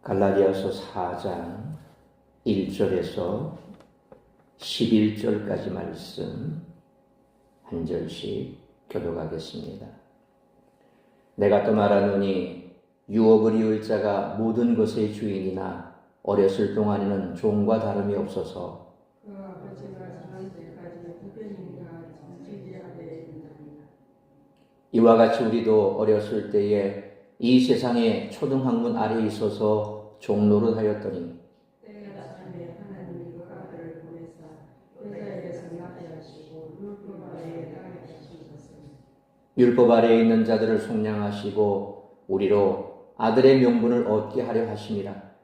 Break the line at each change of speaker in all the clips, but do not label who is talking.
갈라디아서 4장 1절에서 11절까지 말씀 한 절씩 교독하겠습니다. 내가 또 말하노니 유업을 이을 자가 모든 것의 주인이나 어렸을 동안에는 종과 다름이 없어서 이와 같이 우리도 어렸을 때에 이 세상의 초등학문 아래에 있어서 종노릇 하였더니 율법 아래에 있는 자들을 속량하시고 우리로 아들의 명분을 얻게 하려 하심이라.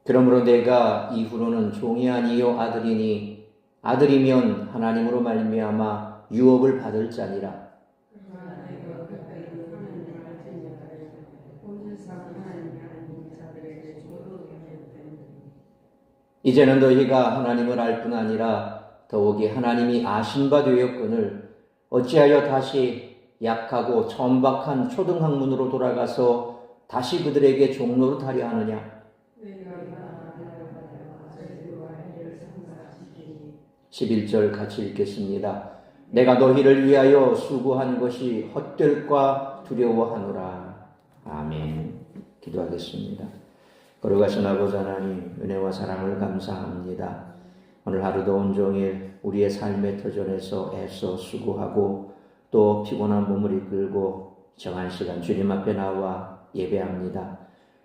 그러므로 내가 이후로는 종이 아니요 아들이니 아들이면 하나님으로 말미암아 유업을 받을 자니라. 이제는 너희가 하나님을 알 뿐 아니라 더욱이 하나님이 아신 바 되었거늘 어찌하여 다시 약하고 천박한 초등학문으로 돌아가서 다시 그들에게 종노릇 하려 하느냐. 11절 같이 읽겠습니다. 내가 너희를 위하여 수고한 것이 헛될까 두려워하노라. 아멘. 기도하겠습니다. 거룩하신 아버지 하나님, 은혜와 사랑을 감사합니다. 오늘 하루도 온종일 우리의 삶의 터전에서 애써 수고하고 또 피곤한 몸을 이끌고 정한 시간 주님 앞에 나와 예배합니다.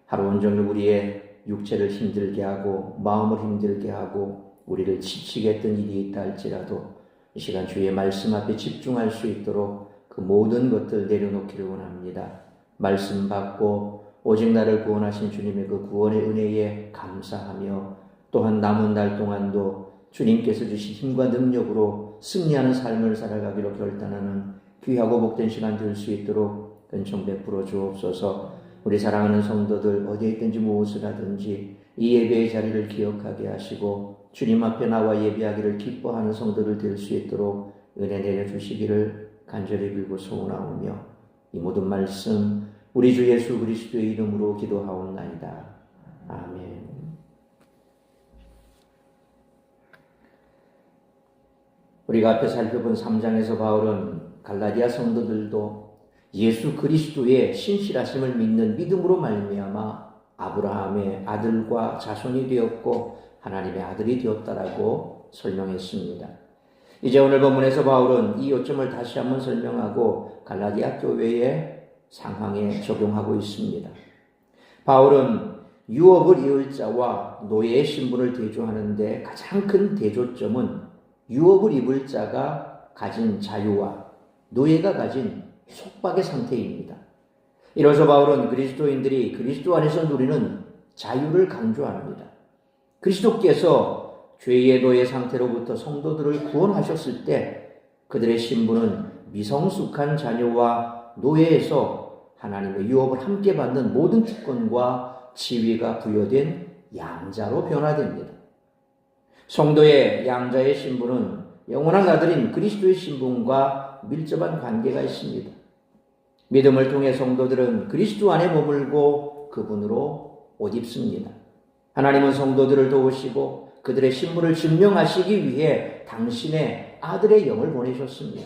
하루 온종일 우리의 육체를 힘들게 하고 마음을 힘들게 하고 우리를 지치게 했던 일이 있다 할지라도 이 시간 주의 말씀 앞에 집중할 수 있도록 그 모든 것들 내려놓기를 원합니다. 말씀 받고 오직 나를 구원하신 주님의 그 구원의 은혜에 감사하며 또한 남은 날 동안도 주님께서 주신 힘과 능력으로 승리하는 삶을 살아가기로 결단하는 귀하고 복된 시간 될 수 있도록 은총 베풀어 주옵소서. 우리 사랑하는 성도들 어디에 있든지 무엇을 하든지 이 예배의 자리를 기억하게 하시고 주님 앞에 나와 예배하기를 기뻐하는 성도들 될 수 있도록 은혜 내려주시기를 간절히 빌고 소원하오며 이 모든 말씀 우리 주 예수 그리스도의 이름으로 기도하옵나이다. 아멘. 우리가 앞에 살펴본 3장에서 바울은 갈라디아 성도들도 예수 그리스도의 신실하심을 믿는 믿음으로 말미암아 아브라함의 아들과 자손이 되었고 하나님의 아들이 되었다라고 설명했습니다. 이제 오늘 본문에서 바울은 이 요점을 다시 한번 설명하고 갈라디아 교회의 상황에 적용하고 있습니다. 바울은 유업을 이을 자와 노예의 신분을 대조하는데 가장 큰 대조점은 유업을 입을 자가 가진 자유와 노예가 가진 속박의 상태입니다. 이로써 바울은 그리스도인들이 그리스도 안에서 누리는 자유를 강조합니다. 그리스도께서 죄의 노예 상태로부터 성도들을 구원하셨을 때 그들의 신분은 미성숙한 자녀와 노예에서 하나님의 유업을 함께 받는 모든 특권과 지위가 부여된 양자로 변화됩니다. 성도의 양자의 신분은 영원한 아들인 그리스도의 신분과 밀접한 관계가 있습니다. 믿음을 통해 성도들은 그리스도 안에 머물고 그분으로 옷 입습니다. 하나님은 성도들을 도우시고 그들의 신분을 증명하시기 위해 당신의 아들의 영을 보내셨습니다.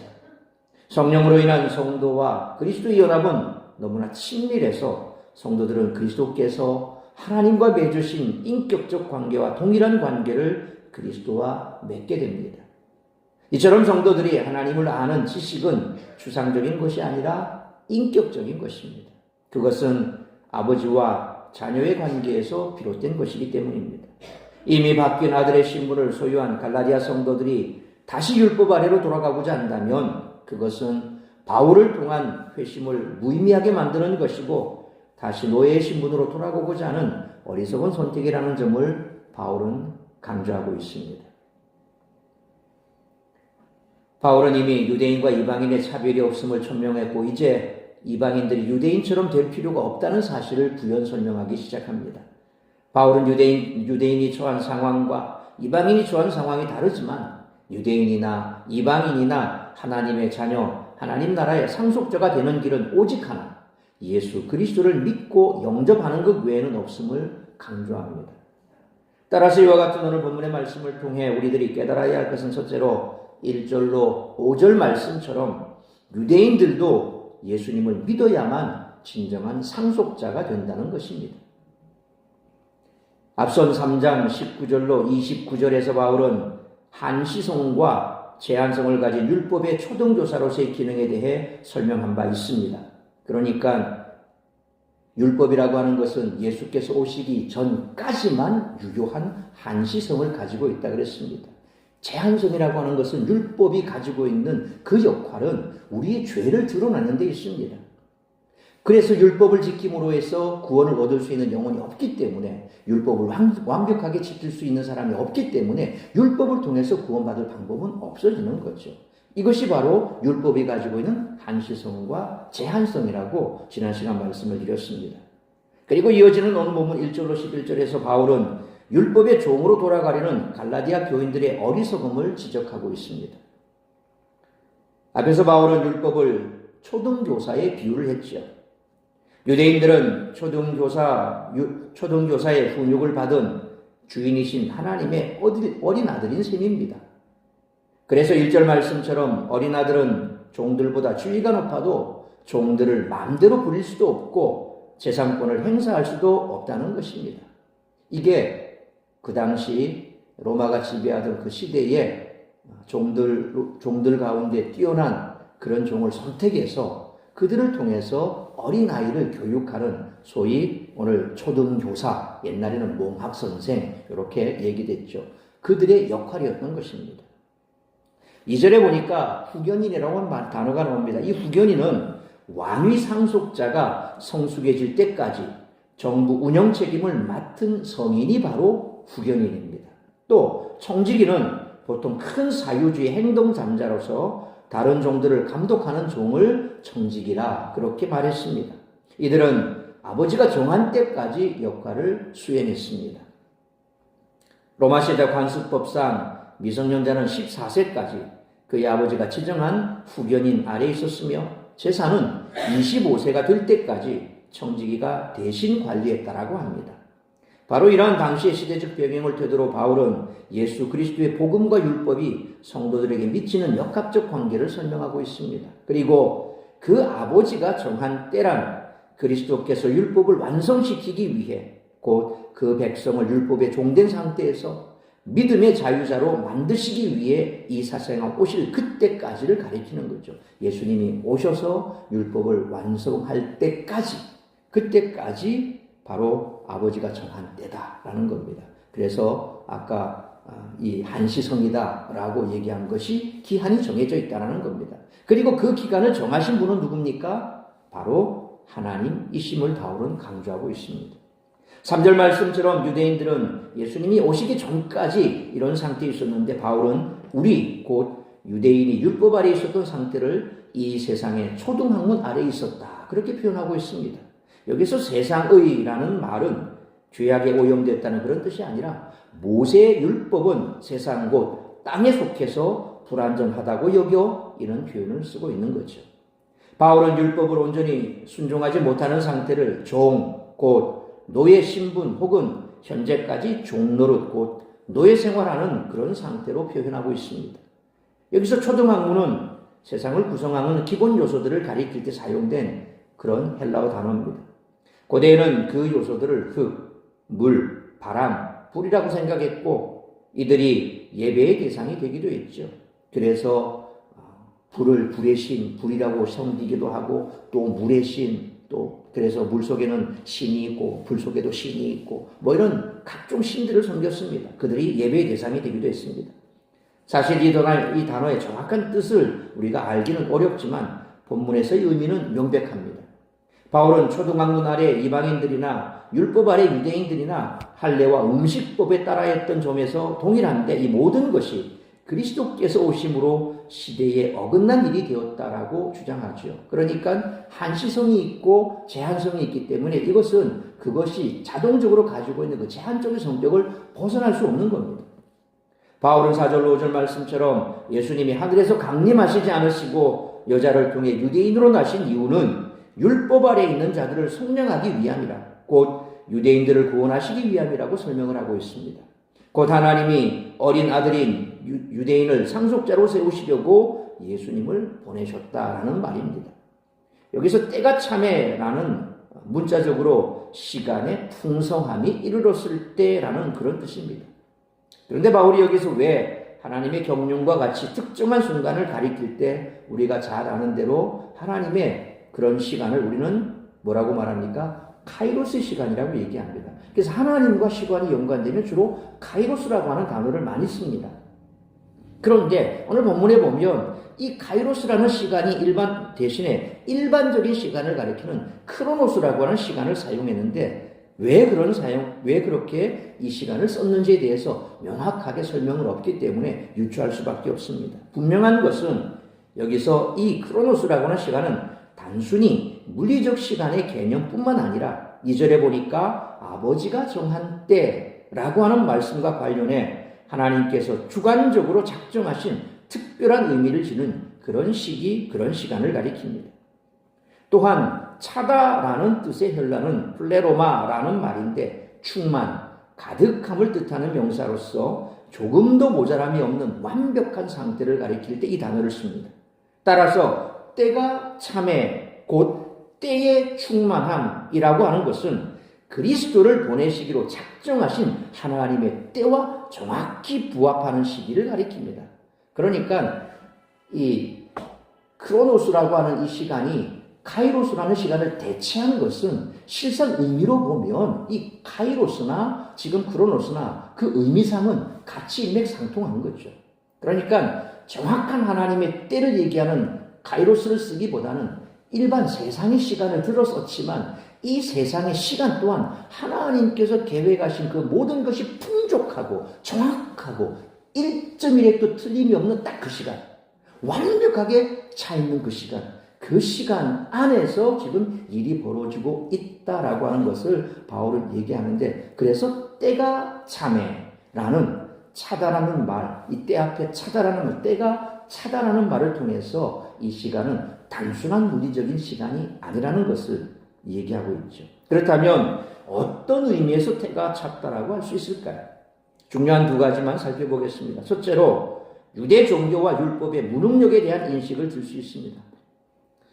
성령으로 인한 성도와 그리스도의 연합은 너무나 친밀해서 성도들은 그리스도께서 하나님과 맺으신 인격적 관계와 동일한 관계를 그리스도와 맺게 됩니다. 이처럼 성도들이 하나님을 아는 지식은 추상적인 것이 아니라 인격적인 것입니다. 그것은 아버지와 자녀의 관계에서 비롯된 것이기 때문입니다. 이미 바뀐 아들의 신분을 소유한 갈라디아 성도들이 다시 율법 아래로 돌아가고자 한다면 그것은 바울을 통한 회심을 무의미하게 만드는 것이고 다시 노예의 신분으로 돌아가고자 하는 어리석은 선택이라는 점을 바울은 강조하고 있습니다. 바울은 이미 유대인과 이방인의 차별이 없음을 천명했고 이제 이방인들이 유대인처럼 될 필요가 없다는 사실을 부연 설명하기 시작합니다. 바울은 유대인이 처한 상황과 이방인이 처한 상황이 다르지만 유대인이나 이방인이나 하나님의 자녀, 하나님 나라의 상속자가 되는 길은 오직 하나, 예수 그리스도를 믿고 영접하는 것 외에는 없음을 강조합니다. 따라서 이와 같은 오늘 본문의 말씀을 통해 우리들이 깨달아야 할 것은 첫째로 1절로 5절 말씀처럼 유대인들도 예수님을 믿어야만 진정한 상속자가 된다는 것입니다. 앞선 3장 19절로 29절에서 바울은 한시성과 제한성을 가진 율법의 초등교사로서의 기능에 대해 설명한 바 있습니다. 그러니까 율법이라고 하는 것은 예수께서 오시기 전까지만 유효한 한시성을 가지고 있다 그랬습니다. 제한성이라고 하는 것은 율법이 가지고 있는 그 역할은 우리의 죄를 드러내는 데 있습니다. 그래서 율법을 지킴으로 해서 구원을 얻을 수 있는 영혼이 없기 때문에, 율법을 완벽하게 지킬 수 있는 사람이 없기 때문에 율법을 통해서 구원받을 방법은 없어지는 거죠. 이것이 바로 율법이 가지고 있는 한시성과 제한성이라고 지난 시간 말씀을 드렸습니다. 그리고 이어지는 오늘 본문 1절로 11절에서 바울은 율법의 종으로 돌아가려는 갈라디아 교인들의 어리석음을 지적하고 있습니다. 앞에서 바울은 율법을 초등교사에 비유를 했죠. 유대인들은 초등교사의 훈육을 받은 주인이신 하나님의 어린 아들인 셈입니다. 그래서 1절 말씀처럼 어린아들은 종들보다 지위가 높아도 종들을 마음대로 부릴 수도 없고 재산권을 행사할 수도 없다는 것입니다. 이게 그 당시 로마가 지배하던 그 시대에 종들 가운데 뛰어난 그런 종을 선택해서 그들을 통해서 어린아이를 교육하는 소위 오늘 초등교사, 옛날에는 몽학선생 이렇게 얘기됐죠. 그들의 역할이었던 것입니다. 2절에 보니까 후견인이라고 하는 단어가 나옵니다. 이 후견인은 왕위 상속자가 성숙해질 때까지 정부 운영 책임을 맡은 성인이 바로 후견인입니다. 또 청지기는 보통 큰 사유주의 행동잠자로서 다른 종들을 감독하는 종을 청지기라 그렇게 말했습니다. 이들은 아버지가 정한 때까지 역할을 수행했습니다. 로마시대 관습법상 미성년자는 14세까지 그의 아버지가 지정한 후견인 아래에 있었으며 재산은 25세가 될 때까지 청지기가 대신 관리했다라고 합니다. 바로 이러한 당시의 시대적 배경을 토대로 바울은 예수 그리스도의 복음과 율법이 성도들에게 미치는 역학적 관계를 설명하고 있습니다. 그리고 그 아버지가 정한 때란 그리스도께서 율법을 완성시키기 위해 곧 그 백성을 율법에 종된 상태에서 믿음의 자유자로 만드시기 위해 이 세상에 오실 그때까지를 가리키는 거죠. 예수님이 오셔서 율법을 완성할 때까지, 그때까지 바로 아버지가 정한 때다라는 겁니다. 그래서 아까 이 한시성이다라고 얘기한 것이 기한이 정해져 있다는 겁니다. 그리고 그 기간을 정하신 분은 누굽니까? 바로 하나님이심을 바울은 강조하고 있습니다. 3절 말씀처럼 유대인들은 예수님이 오시기 전까지 이런 상태에 있었는데 바울은 우리 곧 유대인이 율법 아래에 있었던 상태를 이 세상의 초등학문 아래에 있었다 그렇게 표현하고 있습니다. 여기서 세상의라는 말은 죄악에 오염됐다는 그런 뜻이 아니라 모세의 율법은 세상 곧 땅에 속해서 불완전하다고 여겨 이런 표현을 쓰고 있는 거죠. 바울은 율법을 온전히 순종하지 못하는 상태를 종, 곧 노예 신분 혹은 현재까지 종노릇 곧 노예 생활하는 그런 상태로 표현하고 있습니다. 여기서 초등학문은 세상을 구성하는 기본 요소들을 가리킬 때 사용된 그런 헬라어 단어입니다. 고대에는 그 요소들을 흙, 물, 바람, 불이라고 생각했고 이들이 예배의 대상이 되기도 했죠. 그래서 불을 불의 신, 불이라고 섬기기도 하고 또 물의 신, 또 그래서 물 속에는 신이 있고 불 속에도 신이 있고 뭐 이런 각종 신들을 섬겼습니다. 그들이 예배의 대상이 되기도 했습니다. 사실 이 단어의 정확한 뜻을 우리가 알기는 어렵지만 본문에서의 의미는 명백합니다. 바울은 초등학문 아래 이방인들이나 율법 아래 유대인들이나 할례와 음식법에 따라 했던 점에서 동일한데 이 모든 것이 그리스도께서 오심으로 시대에 어긋난 일이 되었다라고 주장하죠. 그러니까 한시성이 있고 제한성이 있기 때문에 이것은 그것이 자동적으로 가지고 있는 그 제한적인 성격을 벗어날 수 없는 겁니다. 바울은 4절 5절 말씀처럼 예수님이 하늘에서 강림하시지 않으시고 여자를 통해 유대인으로 나신 이유는 율법 아래 있는 자들을 속량하기 위함이라, 곧 유대인들을 구원하시기 위함이라고 설명을 하고 있습니다. 곧 하나님이 어린 아들인 유대인을 상속자로 세우시려고 예수님을 보내셨다라는 말입니다. 여기서 때가 참에라는 문자적으로 시간의 풍성함이 이르렀을 때라는 그런 뜻입니다. 그런데 바울이 여기서 왜 하나님의 경륜과 같이 특정한 순간을 가리킬 때 우리가 잘 아는 대로 하나님의 그런 시간을 우리는 뭐라고 말합니까? 카이로스 시간이라고 얘기합니다. 그래서 하나님과 시간이 연관되면 주로 카이로스라고 하는 단어를 많이 씁니다. 그런데 오늘 본문에 보면 이 카이로스라는 시간이 대신에 일반적인 시간을 가리키는 크로노스라고 하는 시간을 사용했는데 왜 그렇게 이 시간을 썼는지에 대해서 명확하게 설명은 없기 때문에 유추할 수밖에 없습니다. 분명한 것은 여기서 이 크로노스라고 하는 시간은 단순히 물리적 시간의 개념뿐만 아니라 2절에 보니까 아버지가 정한 때라고 하는 말씀과 관련해 하나님께서 주관적으로 작정하신 특별한 의미를 지닌 그런 그런 시간을 가리킵니다. 또한 차다라는 뜻의 헬라는 플레로마라는 말인데 충만, 가득함을 뜻하는 명사로서 조금도 모자람이 없는 완벽한 상태를 가리킬 때 이 단어를 씁니다. 따라서 때가 참에 곧 때의 충만함이라고 하는 것은 그리스도를 보내시기로 작정하신 하나님의 때와 정확히 부합하는 시기를 가리킵니다. 그러니까 이 크로노스라고 하는 이 시간이 카이로스라는 시간을 대체한 것은 실상 의미로 보면 이 카이로스나 지금 크로노스나 그 의미상은 같이 일맥상통하는 거죠. 그러니까 정확한 하나님의 때를 얘기하는 카이로스를 쓰기보다는 일반 세상의 시간을 들어 썼지만 이 세상의 시간 또한 하나님께서 계획하신 그 모든 것이 풍족하고 정확하고 1.1획도 틀림이 없는 딱 그 시간, 완벽하게 차 있는 그 시간 안에서 지금 일이 벌어지고 있다라고 하는 것을 바울은 얘기하는데, 그래서 때가 참에라는 차다라는 말, 이 때 앞에 차다라는 말, 때가 차다라는 말을 통해서 이 시간은 단순한 물리적인 시간이 아니라는 것을 얘기하고 있죠. 그렇다면 어떤 의미에서 때가 찼다라고 할 수 있을까요? 중요한 두 가지만 살펴보겠습니다. 첫째로 유대 종교와 율법의 무능력에 대한 인식을 들 수 있습니다.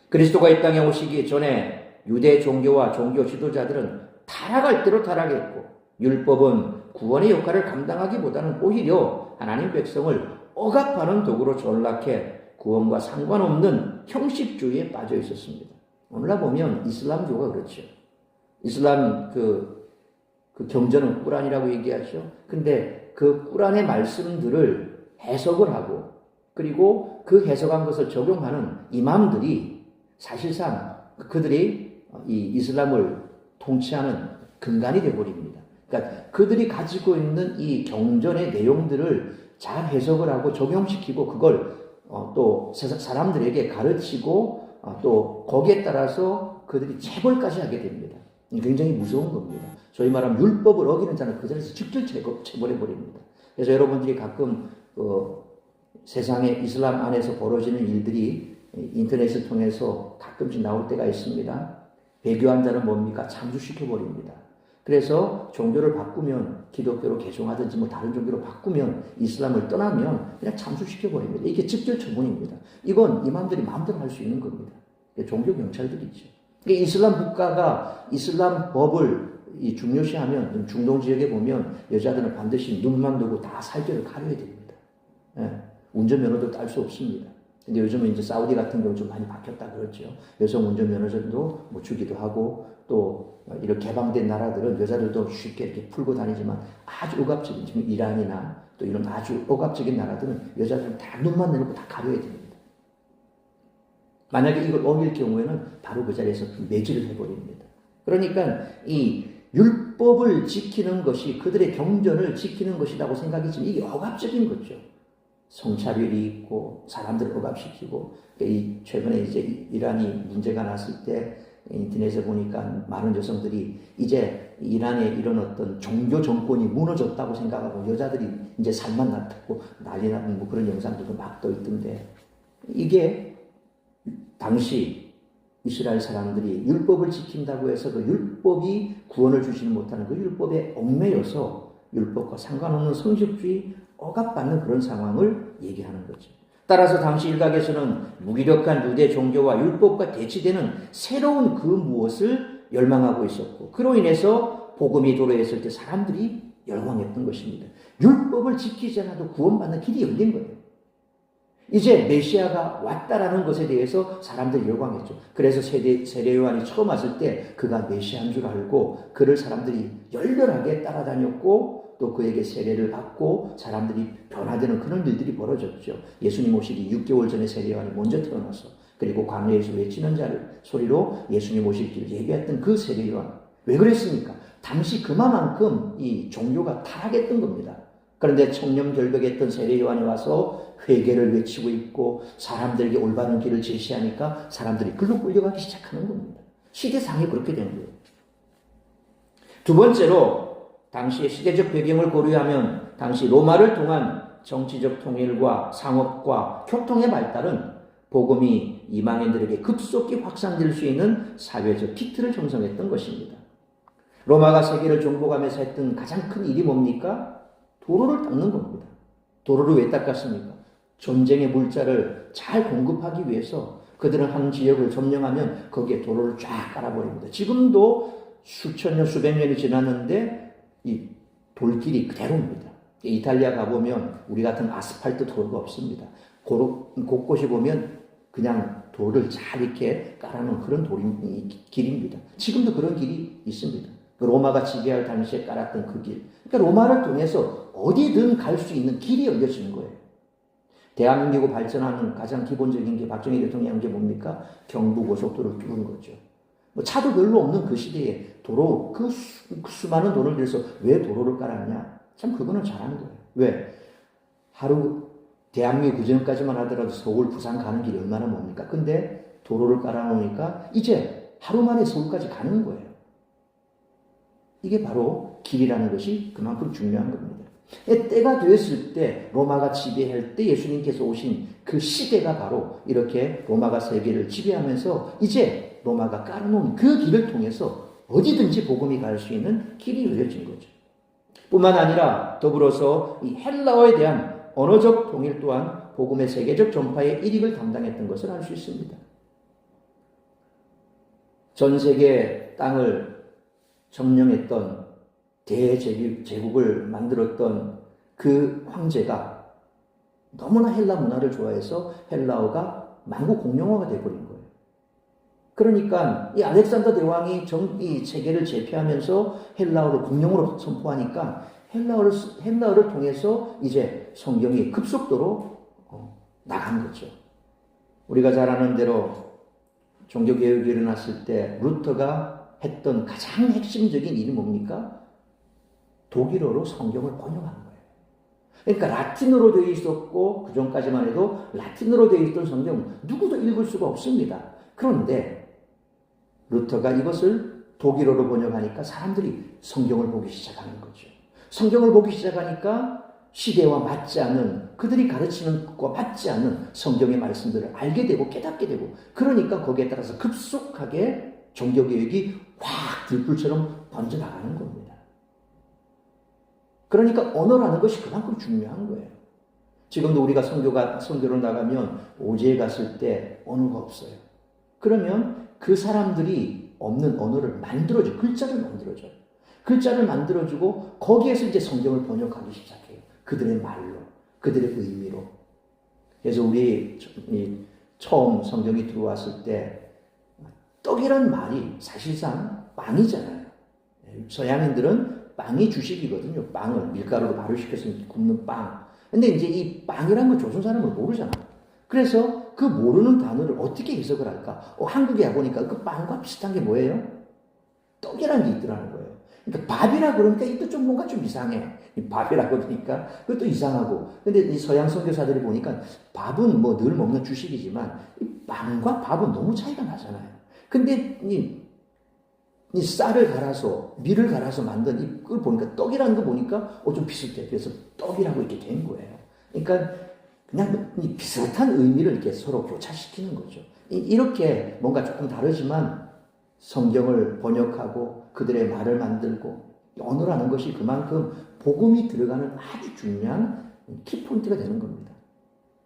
그리스도가 이 땅에 오시기 전에 유대 종교와 종교 지도자들은 타락할 대로 타락했고, 율법은 구원의 역할을 감당하기보다는 오히려 하나님 백성을 억압하는 도구로 전락해 구원과 상관없는 형식주의에 빠져 있었습니다. 오늘날 보면 이슬람교가 그렇죠. 이슬람 그 경전은 꾸란이라고 얘기하죠. 근데 그 꾸란의 말씀들을 해석을 하고, 그리고 그 해석한 것을 적용하는 이맘들이 사실상 그들이 이 이슬람을 통치하는 근간이 되어버립니다. 그러니까 그들이 가지고 있는 이 경전의 내용들을 잘 해석을 하고 적용시키고 그걸 또 사람들에게 가르치고 또 거기에 따라서 그들이 체벌까지 하게 됩니다. 굉장히 무서운 겁니다. 소위 말하면 율법을 어기는 자는 그 자리에서 직접 체벌해버립니다. 그래서 여러분들이 가끔 세상에 이슬람 안에서 벌어지는 일들이 인터넷을 통해서 가끔씩 나올 때가 있습니다. 배교한 자는 뭡니까? 잠수시켜버립니다. 그래서 종교를 바꾸면 기독교로 개종하든지 뭐 다른 종교로 바꾸면 이슬람을 떠나면 그냥 잠수시켜버립니다. 이게 직접 처분입니다. 이건 이맘들이 마음대로 할 수 있는 겁니다. 종교 경찰들이죠. 이슬람 국가가 이슬람 법을 중요시하면 중동 지역에 보면 여자들은 반드시 눈만 두고 다 살결을 가려야 됩니다. 운전면허도 딸 수 없습니다. 근데 요즘은 이제 사우디 같은 경우 좀 많이 바뀌었다 그러죠. 여성 운전면허증도 못 주기도 하고, 또 이렇게 개방된 나라들은 여자들도 쉽게 이렇게 풀고 다니지만 아주 억압적인, 지금 이란이나 또 이런 아주 억압적인 나라들은 여자들은 다 눈만 내놓고 다 가려야 됩니다. 만약에 이걸 어길 경우에는 바로 그 자리에서 매질을 해버립니다. 그러니까 이 율법을 지키는 것이 그들의 경전을 지키는 것이라고 생각이지만 이게 억압적인 거죠. 성차별이 있고 사람들을 억압시키고, 최근에 이제 이란이 문제가 났을 때 인터넷에 보니까 많은 여성들이 이제 이란의 이런 어떤 종교 정권이 무너졌다고 생각하고 여자들이 이제 살만 났다고 난리 나는 뭐 그런 영상들도 막 떠 있던데, 이게 당시 이스라엘 사람들이 율법을 지킨다고 해서 그 율법이 구원을 주지는 못하는 그 율법에 얽매여서 율법과 상관없는 성적주의 억압받는 그런 상황을 얘기하는 거죠. 따라서 당시 일각에서는 무기력한 유대 종교와 율법과 대치되는 새로운 그 무엇을 열망하고 있었고, 그로 인해서 복음이 도래했을 때 사람들이 열광했던 것입니다. 율법을 지키지 않아도 구원받는 길이 열린 거예요. 이제 메시아가 왔다라는 것에 대해서 사람들이 열광했죠. 그래서 세례 요한이 처음 왔을 때 그가 메시아인 줄 알고 그를 사람들이 열렬하게 따라다녔고, 또 그에게 세례를 받고 사람들이 변화되는 그런 일들이 벌어졌죠. 예수님 오시기 6개월 전에 세례 요한이 먼저 태어나서, 그리고 광야에서 외치는 자를 소리로 예수님 오실 길을 얘기했던 그 세례 요한. 왜 그랬습니까? 당시 그만큼 이 종교가 타락했던 겁니다. 그런데 청렴결백했던 세례 요한이 와서 회개를 외치고 있고 사람들에게 올바른 길을 제시하니까 사람들이 글로 끌려가기 시작하는 겁니다. 시대상이 그렇게 된 거예요. 두 번째로, 당시의 시대적 배경을 고려하면 당시 로마를 통한 정치적 통일과 상업과 교통의 발달은 복음이 이방인들에게 급속히 확산될 수 있는 사회적 기틀을 형성했던 것입니다. 로마가 세계를 정복하면서 했던 가장 큰 일이 뭡니까? 도로를 닦는 겁니다. 도로를 왜 닦았습니까? 전쟁의 물자를 잘 공급하기 위해서 그들은 한 지역을 점령하면 거기에 도로를 쫙 깔아버립니다. 지금도 수천 년, 수백 년이 지났는데 이 돌길이 그대로입니다. 이탈리아 가보면 우리 같은 아스팔트 도로가 없습니다. 곳곳이 보면 그냥 돌을 잘 이렇게 깔아놓은 그런 길입니다. 지금도 그런 길이 있습니다. 로마가 지배할 당시에 깔았던 그 길. 그러니까 로마를 통해서 어디든 갈 수 있는 길이 열려지는 거예요. 대한민국이 발전하는 가장 기본적인 게 박정희 대통령이 한 게 뭡니까? 경부고속도로를 뚫은 거죠. 뭐 차도 별로 없는 그 시대에 도로, 그 수많은 돈을 들여서 왜 도로를 깔았냐? 참 그거는 잘하는 거예요. 왜? 하루 대한민국 그전까지만 하더라도 서울, 부산 가는 길이 얼마나 멉니까? 근데 도로를 깔아놓으니까 이제 하루 만에 서울까지 가는 거예요. 이게 바로 길이라는 것이 그만큼 중요한 겁니다. 때가 되었을 때, 로마가 지배할 때 예수님께서 오신 그 시대가 바로 이렇게 로마가 세계를 지배하면서 이제 로마가 깔아놓은 그 길을 통해서 어디든지 복음이 갈 수 있는 길이 열려진 거죠. 뿐만 아니라 더불어서 이 헬라어에 대한 언어적 통일 또한 복음의 세계적 전파에 일익을 담당했던 것을 알 수 있습니다. 전 세계 땅을 점령했던 대제국을 만들었던 그 황제가 너무나 헬라 문화를 좋아해서 헬라어가 만국 공용어가 되어버린 거예요. 그러니까 이 알렉산더 대왕이 이 세계를 제패하면서 헬라어를 공용어로 선포하니까 헬라어를 통해서 이제 성경이 급속도로 나간 거죠. 우리가 잘 아는 대로 종교개혁이 일어났을 때 루터가 했던 가장 핵심적인 일이 뭡니까? 독일어로 성경을 번역하는 거예요. 그러니까 라틴어로 되어 있었고 그 전까지만 해도 라틴어로 되어 있던 성경 누구도 읽을 수가 없습니다. 그런데 루터가 이것을 독일어로 번역하니까 사람들이 성경을 보기 시작하는 거죠. 성경을 보기 시작하니까 시대와 맞지 않는, 그들이 가르치는 것과 맞지 않는 성경의 말씀들을 알게 되고 깨닫게 되고, 그러니까 거기에 따라서 급속하게 종교개혁이 확 들불처럼 번져나가는 겁니다. 그러니까 언어라는 것이 그만큼 중요한 거예요. 지금도 우리가 선교를 나가면 오지에 갔을 때 언어가 없어요. 그러면 그 사람들이 없는 언어를 만들어줘. 글자를 만들어줘요. 글자를 만들어주고 거기에서 이제 성경을 번역하기 시작해요. 그들의 말로, 그들의 의미로. 그래서 우리 처음 성경이 들어왔을 때 떡이란 말이 사실상 빵이잖아요. 서양인들은 빵이 주식이거든요. 빵을 밀가루로 발효시켜서 굽는 빵. 근데 이제 이 빵이라는 걸 조선 사람은 모르잖아. 그래서 그 모르는 단어를 어떻게 해석을 할까? 한국에 와보니까 그 빵과 비슷한 게 뭐예요? 떡이라는 게 있더라는 거예요. 그러니까 밥이라 그러니까 이것도 좀 뭔가 좀 이상해. 밥이라고 그러니까 그것도 이상하고. 근데 이 서양 선교사들이 보니까 밥은 뭐 늘 먹는 주식이지만 이 빵과 밥은 너무 차이가 나잖아요. 근데 이 쌀을 갈아서 밀을 갈아서 만든 이걸 보니까 떡이라는 거 보니까 좀 비슷해. 그래서 떡이라고 이렇게 된 거예요. 그러니까 그냥 이 비슷한 의미를 이렇게 서로 교차시키는 거죠. 이렇게 뭔가 조금 다르지만 성경을 번역하고 그들의 말을 만들고 언어라는 것이 그만큼 복음이 들어가는 아주 중요한 키포인트가 되는 겁니다.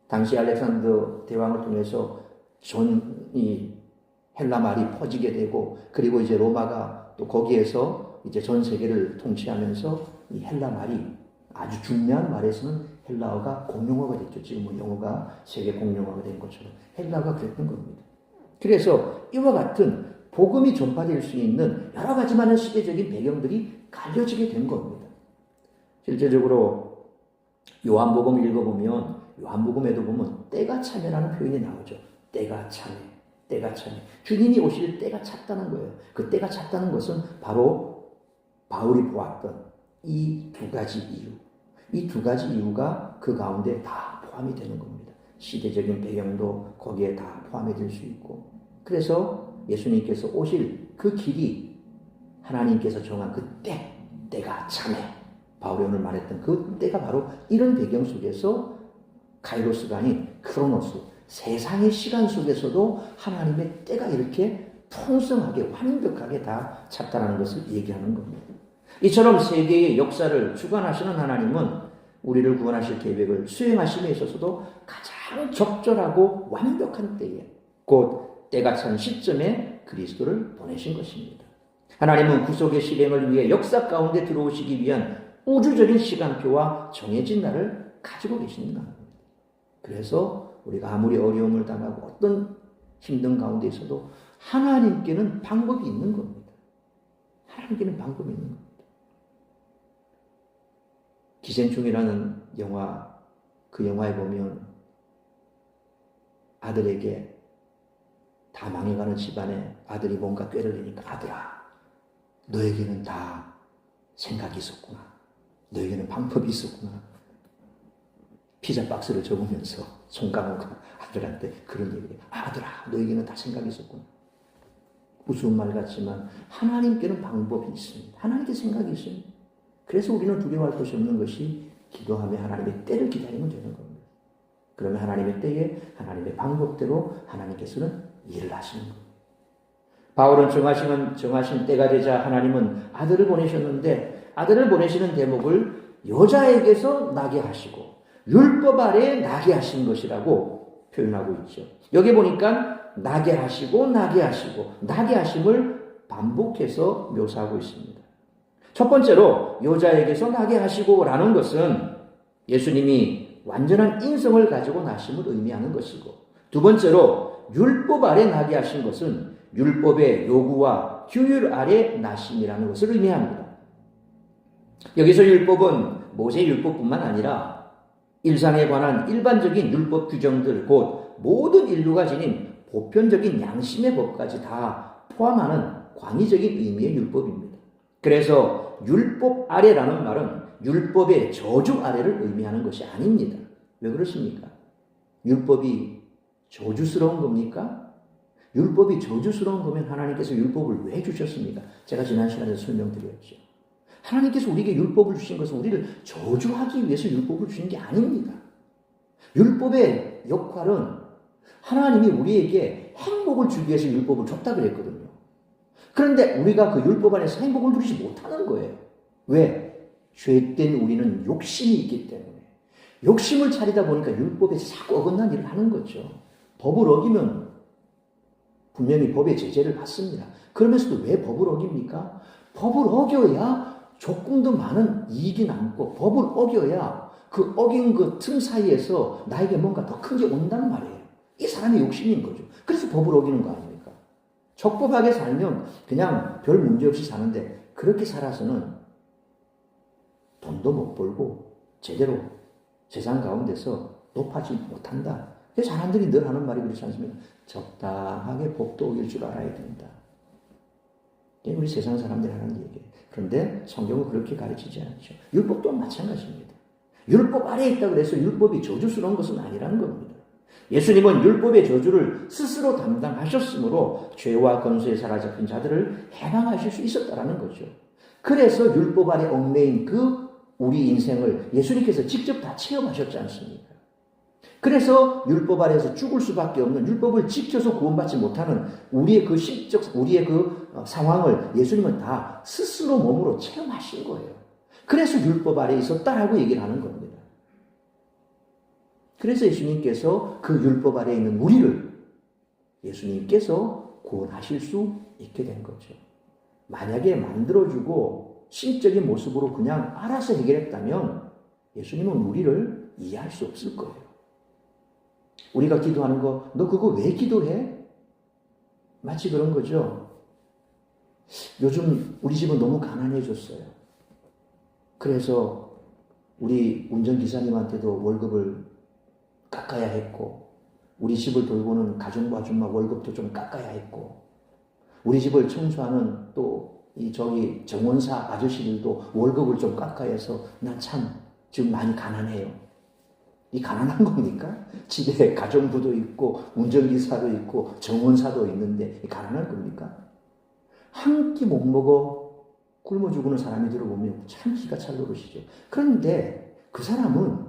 당시 알렉산더 대왕을 통해서 이 헬라 말이 퍼지게 되고, 그리고 이제 로마가 또 거기에서 이제 전 세계를 통치하면서 이 헬라 말이 아주 중요한 말에서는 헬라어가 공용어가 됐죠. 지금 뭐 영어가 세계 공용어가 된 것처럼 헬라어가 그랬던 겁니다. 그래서 이와 같은 복음이 전파될 수 있는 여러 가지 많은 시대적인 배경들이 갈려지게 된 겁니다. 실제적으로 요한복음 읽어보면 요한복음에도 보면 때가 차면이라는 표현이 나오죠. 때가 차면, 때가 차면. 주님이 오실 때가 찼다는 거예요. 그 때가 찼다는 것은 바로 바울이 보았던 이 두 가지 이유. 이 두 가지 이유가 그 가운데 다 포함이 되는 겁니다. 시대적인 배경도 거기에 다 포함이 될 수 있고. 그래서 예수님께서 오실 그 길이 하나님께서 정한 그 때가 차매. 바울이 오늘 말했던 그 때가 바로 이런 배경 속에서 카이로스가 아닌 크로노스, 세상의 시간 속에서도 하나님의 때가 이렇게 풍성하게 완벽하게 다 찼다는 것을 얘기하는 겁니다. 이처럼 세계의 역사를 주관하시는 하나님은 우리를 구원하실 계획을 수행하심에 있어서도 가장 적절하고 완벽한 때에, 곧 때가 찬 시점에 그리스도를 보내신 것입니다. 하나님은 구속의 실행을 위해 역사 가운데 들어오시기 위한 우주적인 시간표와 정해진 날을 가지고 계시는 겁니다. 그래서 우리가 아무리 어려움을 당하고 어떤 힘든 가운데 있어도 하나님께는 방법이 있는 겁니다. 하나님께는 방법이 있는 겁니다. 기생충이라는 영화, 그 영화에 보면 아들에게 다 망해가는 집안에 아들이 뭔가 꾀를 내니까, 아들아, 너에게는 다 생각이 있었구나. 너에게는 방법이 있었구나. 피자 박스를 접으면서 송강호가 아들한테 그런 얘기를 해요. 아들아, 너에게는 다 생각이 있었구나. 우스운 말 같지만 하나님께는 방법이 있습니다. 하나님께 생각이 있습니다. 그래서 우리는 두려워할 것이 없는 것이 기도하며 하나님의 때를 기다리면 되는 겁니다. 그러면 하나님의 때에 하나님의 방법대로 하나님께서는 일을 하시는 겁니다. 바울은 정하신 때가 되자 하나님은 아들을 보내셨는데, 아들을 보내시는 대목을 여자에게서 나게 하시고 율법 아래에 나게 하신 것이라고 표현하고 있죠. 여기 보니까 나게 하시고 나게 하시고 나게 하심을 반복해서 묘사하고 있습니다. 첫 번째로 여자에게서 나게 하시고 라는 것은 예수님이 완전한 인성을 가지고 나심을 의미하는 것이고, 두 번째로 율법 아래 나게 하신 것은 율법의 요구와 규율 아래 나심이라는 것을 의미합니다. 여기서 율법은 모세 율법뿐만 아니라 일상에 관한 일반적인 율법 규정들, 곧 모든 인류가 지닌 보편적인 양심의 법까지 다 포함하는 광의적인 의미의 율법입니다. 그래서 율법 아래라는 말은 율법의 저주 아래를 의미하는 것이 아닙니다. 왜 그렇습니까? 율법이 저주스러운 겁니까? 율법이 저주스러운 거면 하나님께서 율법을 왜 주셨습니까? 제가 지난 시간에 설명드렸죠. 하나님께서 우리에게 율법을 주신 것은 우리를 저주하기 위해서 율법을 주신 게 아닙니다. 율법의 역할은 하나님이 우리에게 행복을 주기 위해서 율법을 줬다 그랬거든요. 그런데 우리가 그 율법 안에서 행복을 누리지 못하는 거예요. 왜? 죄된 우리는 욕심이 있기 때문에. 욕심을 차리다 보니까 율법에 자꾸 어긋난 일을 하는 거죠. 법을 어기면 분명히 법의 제재를 받습니다. 그러면서도 왜 법을 어깁니까? 법을 어겨야 조금 더 많은 이익이 남고, 법을 어겨야 그 어긴 그 틈 사이에서 나에게 뭔가 더 큰 게 온다는 말이에요. 이 사람의 욕심인 거죠. 그래서 법을 어기는 거 아닙니까? 적법하게 살면 그냥 별 문제 없이 사는데, 그렇게 살아서는 돈도 못 벌고 제대로 세상 가운데서 높아지지 못한다. 그래서 사람들이 늘 하는 말이 그렇지 않습니까? 적당하게 법도 어길 줄 알아야 된다. 이게 우리 세상 사람들이 하는 얘기예요. 그런데 성경은 그렇게 가르치지 않죠. 율법도 마찬가지입니다. 율법 아래에 있다고 해서 율법이 저주스러운 것은 아니라는 겁니다. 예수님은 율법의 저주를 스스로 담당하셨으므로 죄와 건수에 사로잡힌 자들을 해방하실 수 있었다라는 거죠. 그래서 율법 아래 얽매인 그 우리 인생을 예수님께서 직접 다 체험하셨지 않습니까? 그래서 율법 아래에서 죽을 수밖에 없는, 율법을 지켜서 구원받지 못하는 우리의 그 심적, 우리의 그 상황을 예수님은 다 스스로 몸으로 체험하신 거예요. 그래서 율법 아래에 있었다라고 얘기를 하는 겁니다. 그래서 예수님께서 그 율법 아래에 있는 우리를 예수님께서 구원하실 수 있게 된 거죠. 만약에 만들어주고 신적인 모습으로 그냥 알아서 해결했다면 예수님은 우리를 이해할 수 없을 거예요. 우리가 기도하는 거, 너 그거 왜 기도해? 마치 그런 거죠. 요즘 우리 집은 너무 가난해졌어요. 그래서 우리 운전기사님한테도 월급을 깎아야 했고, 우리 집을 돌보는 가정부 아줌마 월급도 좀 깎아야 했고, 우리 집을 청소하는 또 저기 정원사 아저씨들도 월급을 좀 깎아야 해서 난 참 지금 많이 가난해요. 이 가난한 겁니까? 집에 가정부도 있고 운전기사도 있고 정원사도 있는데 이 가난한 겁니까? 한 끼 못 먹어 굶어 죽는 사람이 들어보면 참 기가 찰 노릇이죠. 그런데 그 사람은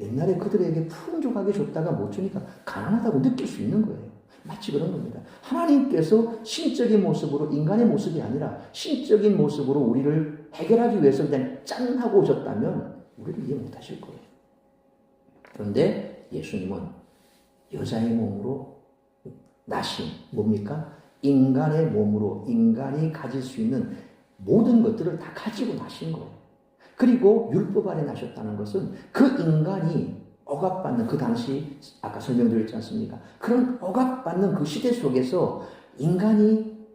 옛날에 그들에게 풍족하게 줬다가 못 주니까 가난하다고 느낄 수 있는 거예요. 마치 그런 겁니다. 하나님께서 신적인 모습으로, 인간의 모습이 아니라 신적인 모습으로 우리를 해결하기 위해서 그냥 짠 하고 오셨다면 우리를 이해 못 하실 거예요. 그런데 예수님은 여자의 몸으로 나신, 뭡니까? 인간의 몸으로 인간이 가질 수 있는 모든 것들을 다 가지고 나신 거예요. 그리고 율법 아래 나셨다는 것은 그 인간이 억압받는, 그 당시 아까 설명드렸지 않습니까? 그런 억압받는 그 시대 속에서 인간이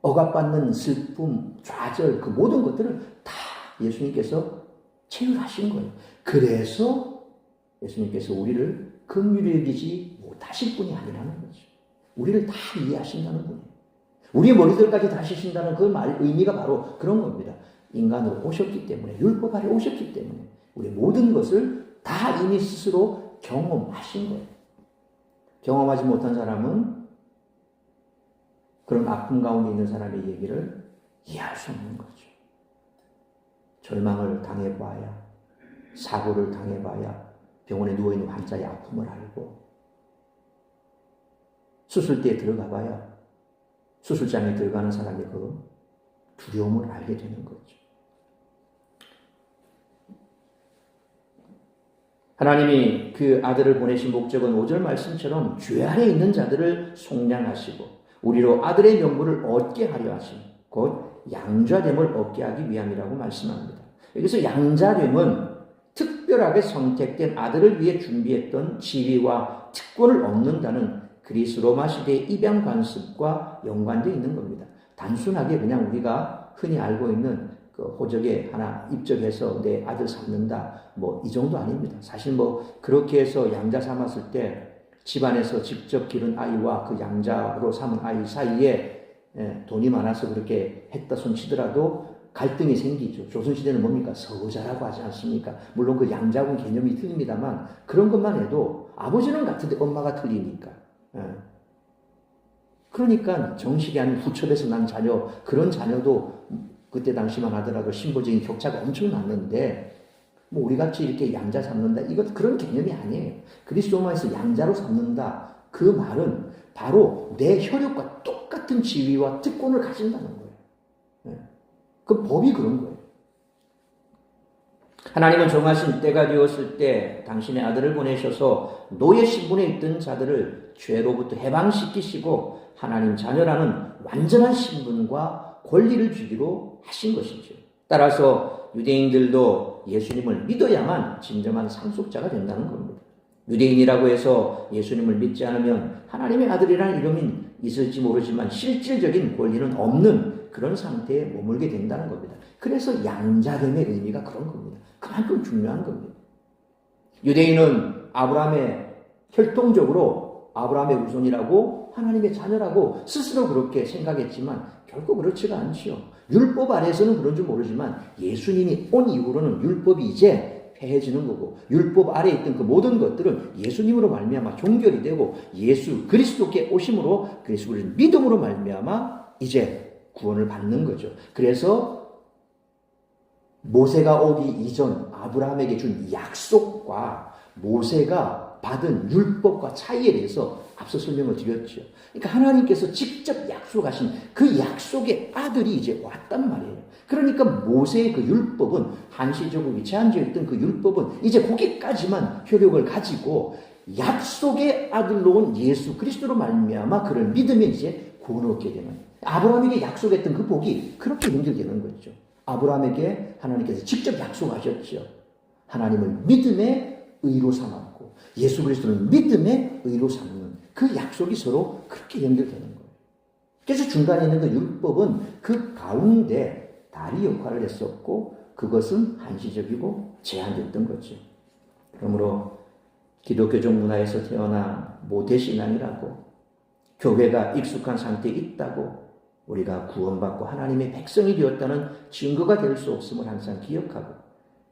억압받는 슬픔, 좌절, 그 모든 것들을 다 예수님께서 체휼하신 거예요. 그래서 예수님께서 우리를 긍휼히 여기지 못하실 분이 아니라는 거죠. 우리를 다 이해하신다는 분이에요. 우리 머리들까지 다시신다는 그 말, 의미가 바로 그런 겁니다. 인간으로 오셨기 때문에, 율법 아래 오셨기 때문에 우리 모든 것을 다 이미 스스로 경험하신 거예요. 경험하지 못한 사람은 그런 아픔 가운데 있는 사람의 얘기를 이해할 수 없는 거죠. 절망을 당해봐야, 사고를 당해봐야 병원에 누워있는 환자의 아픔을 알고, 수술대에 들어가봐야 수술장에 들어가는 사람의 그 두려움을 알게 되는 거죠. 하나님이 그 아들을 보내신 목적은 5절 말씀처럼 죄 아래 있는 자들을 속량하시고 우리로 아들의 명분을 얻게 하려 하심, 곧 양자됨을 얻게 하기 위함이라고 말씀합니다. 여기서 양자됨은 특별하게 선택된 아들을 위해 준비했던 지위와 특권을 얻는다는 그리스 로마 시대의 입양 관습과 연관되어 있는 겁니다. 단순하게 그냥 우리가 흔히 알고 있는 그 호적에 하나 입적해서 내 아들 삼는다, 뭐 이 정도 아닙니다. 사실 뭐 그렇게 해서 양자 삼았을 때 집안에서 직접 기른 아이와 그 양자로 삼은 아이 사이에 돈이 많아서 그렇게 했다 손 치더라도 갈등이 생기죠. 조선시대는 뭡니까? 서자라고 하지 않습니까? 물론 그 양자군 개념이 틀립니다만 그런 것만 해도 아버지는 같은데 엄마가 틀리니까. 그러니까 정식이 아닌 후첩에서 난 자녀, 그런 자녀도 그때 당시만 하더라도 신분적인 격차가 엄청 났는데 뭐 우리같이 이렇게 양자 삼는다, 이것 그런 개념이 아니에요. 그리스 로마에서 양자로 삼는다, 그 말은 바로 내 혈육과 똑같은 지위와 특권을 가진다는 거예요. 그 법이 그런 거예요. 하나님은 정하신 때가 되었을 때 당신의 아들을 보내셔서 노예 신분에 있던 자들을 죄로부터 해방시키시고 하나님 자녀라는 완전한 신분과 권리를 주기로 하신 것이죠. 따라서 유대인들도 예수님을 믿어야만 진정한 상속자가 된다는 겁니다. 유대인이라고 해서 예수님을 믿지 않으면 하나님의 아들이라는 이름이 있을지 모르지만 실질적인 권리는 없는 그런 상태에 머물게 된다는 겁니다. 그래서 양자됨의 의미가 그런 겁니다. 그만큼 중요한 겁니다. 유대인은 아브라함의 혈통적으로 아브라함의 후손이라고 하나님의 자녀라고 스스로 그렇게 생각했지만 결코 그렇지가 않지요. 율법 아래에서는 그런 줄 모르지만 예수님이 온 이후로는 율법이 이제 해해지는 거고, 율법 아래에 있던 그 모든 것들은 예수님으로 말미암아 종결이 되고, 예수 그리스도께 오심으로 그리스도를 믿음으로 말미암아 이제 구원을 받는 거죠. 그래서 모세가 오기 이전 아브라함에게 준 약속과 모세가 받은 율법과 차이에 대해서 앞서 설명을 드렸죠. 그러니까 하나님께서 직접 약속하신 그 약속의 아들이 이제 왔단 말이에요. 그러니까 모세의 그 율법은, 한시적으로 제한되어 있던 그 율법은 이제 거기까지만 효력을 가지고 약속의 아들로 온 예수 그리스도로 말미암아 그를 믿으면 이제 구원을 얻게 되는, 아브라함에게 약속했던 그 복이 그렇게 연결되는 거죠. 아브라함에게 하나님께서 직접 약속하셨죠. 하나님을 믿음의 의로 삼았고 예수 그리스도는 믿음의 의로 삼는 그 약속이 서로 그렇게 연결되는 거예요. 그래서 중간에 있는 그 율법은 그 가운데 다리 역할을 했었고, 그것은 한시적이고 제한됐던 거죠. 그러므로 기독교적 문화에서 태어난 모태신앙이라고, 교회가 익숙한 상태에 있다고 우리가 구원받고 하나님의 백성이 되었다는 증거가 될 수 없음을 항상 기억하고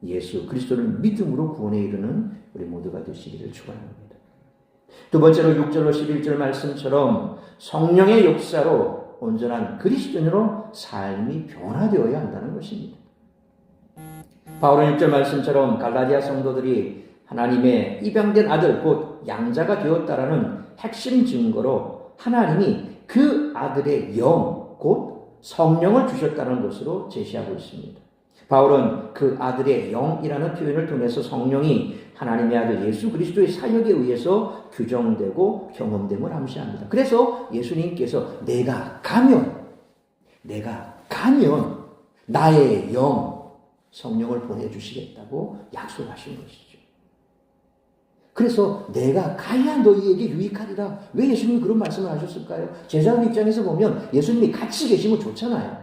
예수 그리스도를 믿음으로 구원에 이르는 우리 모두가 되시기를 축원합니다. 두 번째로 6절로 11절 말씀처럼 성령의 역사로 온전한 그리스도인으로 삶이 변화되어야 한다는 것입니다. 바울은 1절 말씀처럼 갈라디아 성도들이 하나님의 입양된 아들 곧 양자가 되었다라는 핵심 증거로 하나님이 그 아들의 영 곧 성령을 주셨다는 것으로 제시하고 있습니다. 바울은 그 아들의 영이라는 표현을 통해서 성령이 하나님의 아들 예수 그리스도의 사역에 의해서 규정되고 경험됨을 암시합니다. 그래서 예수님께서 내가 가면 나의 영 성령을 보내주시겠다고 약속하신 것이죠. 그래서 내가 가야 너희에게 유익하리라. 왜 예수님이 그런 말씀을 하셨을까요? 제자들 입장에서 보면 예수님이 같이 계시면 좋잖아요.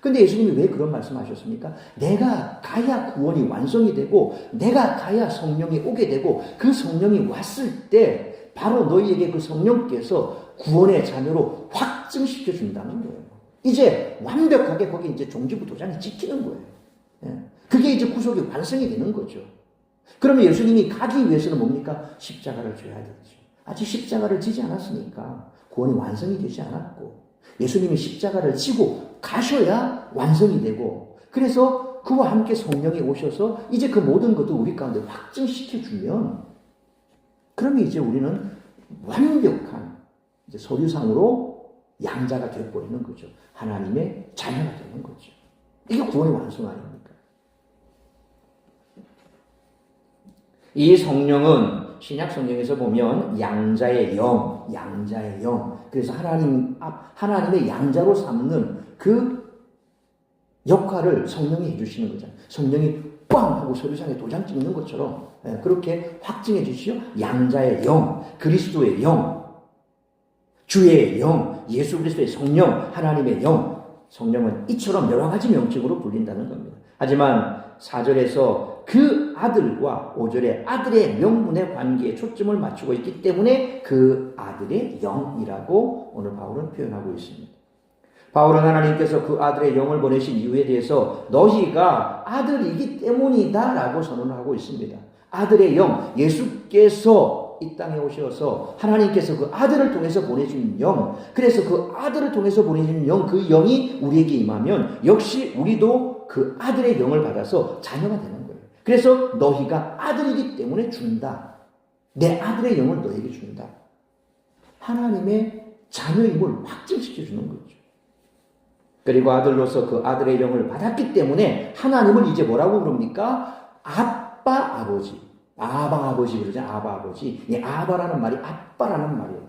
근데 예수님이 왜 그런 말씀을 하셨습니까? 내가 가야 구원이 완성이 되고 내가 가야 성령이 오게 되고 그 성령이 왔을 때 바로 너희에게 그 성령께서 구원의 자녀로 확증시켜 준다는 거예요. 이제 완벽하게 거기 이제 종지부 도장이 찍히는 거예요. 그게 이제 구속이 완성이 되는 거죠. 그러면 예수님이 가기 위해서는 뭡니까? 십자가를 져야 되죠. 아직 십자가를 지지 않았으니까 구원이 완성이 되지 않았고, 예수님이 십자가를 지고 가셔야 완성이 되고, 그래서 그와 함께 성령이 오셔서 이제 그 모든 것도 우리 가운데 확증시켜주면, 그러면 이제 우리는 완벽한 이제 서류상으로 양자가 되어버리는 거죠. 하나님의 자녀가 되는 거죠. 이게 구원의 완성 아닙니까? 이 성령은 신약 성경에서 보면 양자의 영. 그래서 하나님의 양자로 삼는 그 역할을 성령이 해주시는 거잖아요. 성령이 꽝 하고 서류상에 도장 찍는 것처럼 그렇게 확증해 주시오. 양자의 영, 그리스도의 영, 주의 영, 예수 그리스도의 성령, 하나님의 영. 성령은 이처럼 여러 가지 명칭으로 불린다는 겁니다. 하지만 4절에서 그 아들과 5절에 아들의 명분의 관계에 초점을 맞추고 있기 때문에 그 아들의 영이라고 오늘 바울은 표현하고 있습니다. 바울은 하나님께서 그 아들의 영을 보내신 이유에 대해서 너희가 아들이기 때문이다 라고 선언하고 있습니다. 아들의 영, 예수께서 이 땅에 오셔서 하나님께서 그 아들을 통해서 보내준 영, 그래서 그 아들을 통해서 보내준 영, 그 영이 우리에게 임하면 역시 우리도 그 아들의 영을 받아서 자녀가 되는 거예요. 그래서 너희가 아들이기 때문에 준다. 내 아들의 영을 너에게 준다. 하나님의 자녀임을 확증시켜 주는 거죠. 그리고 아들로서 그 아들의 영을 받았기 때문에 하나님을 이제 뭐라고 부릅니까? 아빠 아버지. 아바 아버지 그러잖아요. 아바 아버지. 이 아바라는 말이 아빠라는 말이에요.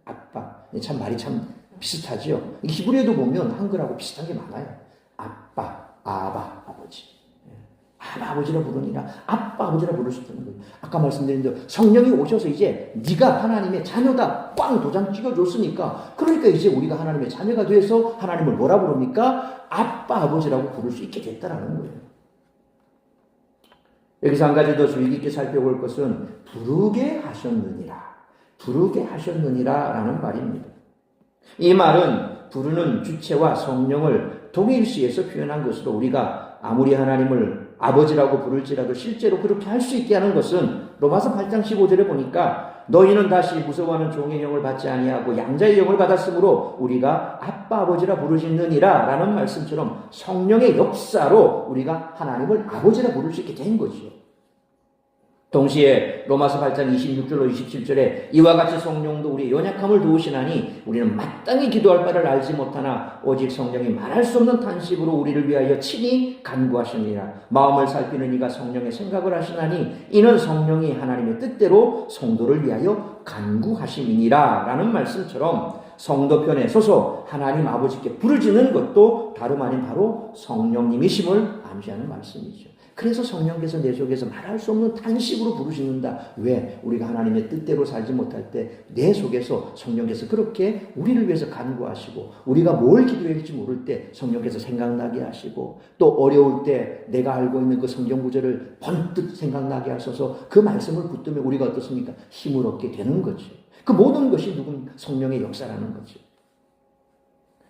아빠. 참 말이 참 비슷하죠. 히브리어도 보면 한글하고 비슷한 게 많아요. 아빠, 아바 아버지. 아바 아버지라 부르니라 아빠 아버지라 부를 수 있는 거예요. 아까 말씀드린 대로 성령이 오셔서 이제 네가 하나님의 자녀다 꽝 도장 찍어줬으니까, 그러니까 이제 우리가 하나님의 자녀가 돼서 하나님을 뭐라 부릅니까? 아빠 아버지라고 부를 수 있게 됐다라는 거예요. 여기서 한 가지 더 주의 깊게 살펴볼 것은 부르게 하셨느니라 라는 말입니다. 이 말은 부르는 주체와 성령을 동일시해서 표현한 것으로 우리가 아무리 하나님을 아버지라고 부를지라도 실제로 그렇게 할 수 있게 하는 것은 로마서 8장 15절에 보니까 너희는 다시 무서워하는 종의 영을 받지 아니하고 양자의 영을 받았으므로 우리가 아빠 아버지라 부르짖느니라 라는 말씀처럼 성령의 역사로 우리가 하나님을 아버지라 부를 수 있게 된 거죠. 동시에 로마서 8장 26절로 27절에 이와 같이 성령도 우리의 연약함을 도우시나니 우리는 마땅히 기도할 바를 알지 못하나 오직 성령이 말할 수 없는 탄식으로 우리를 위하여 친히 간구하시느니라. 마음을 살피는 이가 성령의 생각을 하시나니 이는 성령이 하나님의 뜻대로 성도를 위하여 간구하심이니라 라는 말씀처럼 성도편에 서서 하나님 아버지께 부르짖는 것도 다름 아닌 바로 성령님이심을 암시하는 말씀이죠. 그래서 성령께서 내 속에서 말할 수 없는 탄식으로 부르짖는다. 왜? 우리가 하나님의 뜻대로 살지 못할 때 내 속에서 성령께서 그렇게 우리를 위해서 간구하시고 우리가 뭘 기도해야 할지 모를 때 성령께서 생각나게 하시고 또 어려울 때 내가 알고 있는 그 성경 구절을 번뜩 생각나게 하셔서 그 말씀을 붙들면 우리가 어떻습니까? 힘을 얻게 되는 거죠. 그 모든 것이 누군 성령의 역사라는 거죠.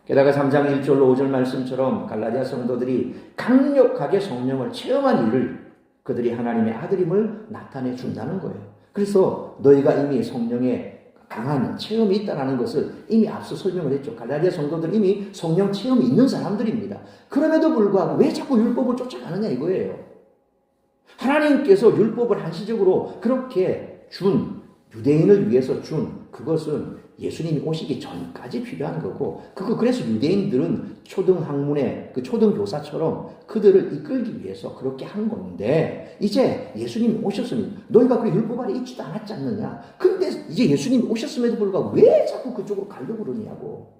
게다가 3장 1절로 5절 말씀처럼 갈라디아 성도들이 강력하게 성령을 체험한 일을 그들이 하나님의 아들임을 나타내 준다는 거예요. 그래서 너희가 이미 성령의 강한 체험이 있다는 것을 이미 앞서 설명을 했죠. 갈라디아 성도들은 이미 성령 체험이 있는 사람들입니다. 그럼에도 불구하고 왜 자꾸 율법을 쫓아가느냐 이거예요. 하나님께서 율법을 한시적으로 그렇게 준, 유대인을 위해서 준 그것은 예수님이 오시기 전까지 필요한 거고, 그래서 유대인들은 초등학문의 그 초등교사처럼 그들을 이끌기 위해서 그렇게 한 건데, 이제 예수님이 오셨으니 너희가 그 율법 아래 있지도 않았지 않느냐? 근데 이제 예수님이 오셨음에도 불구하고 왜 자꾸 그쪽으로 가려고 그러냐고.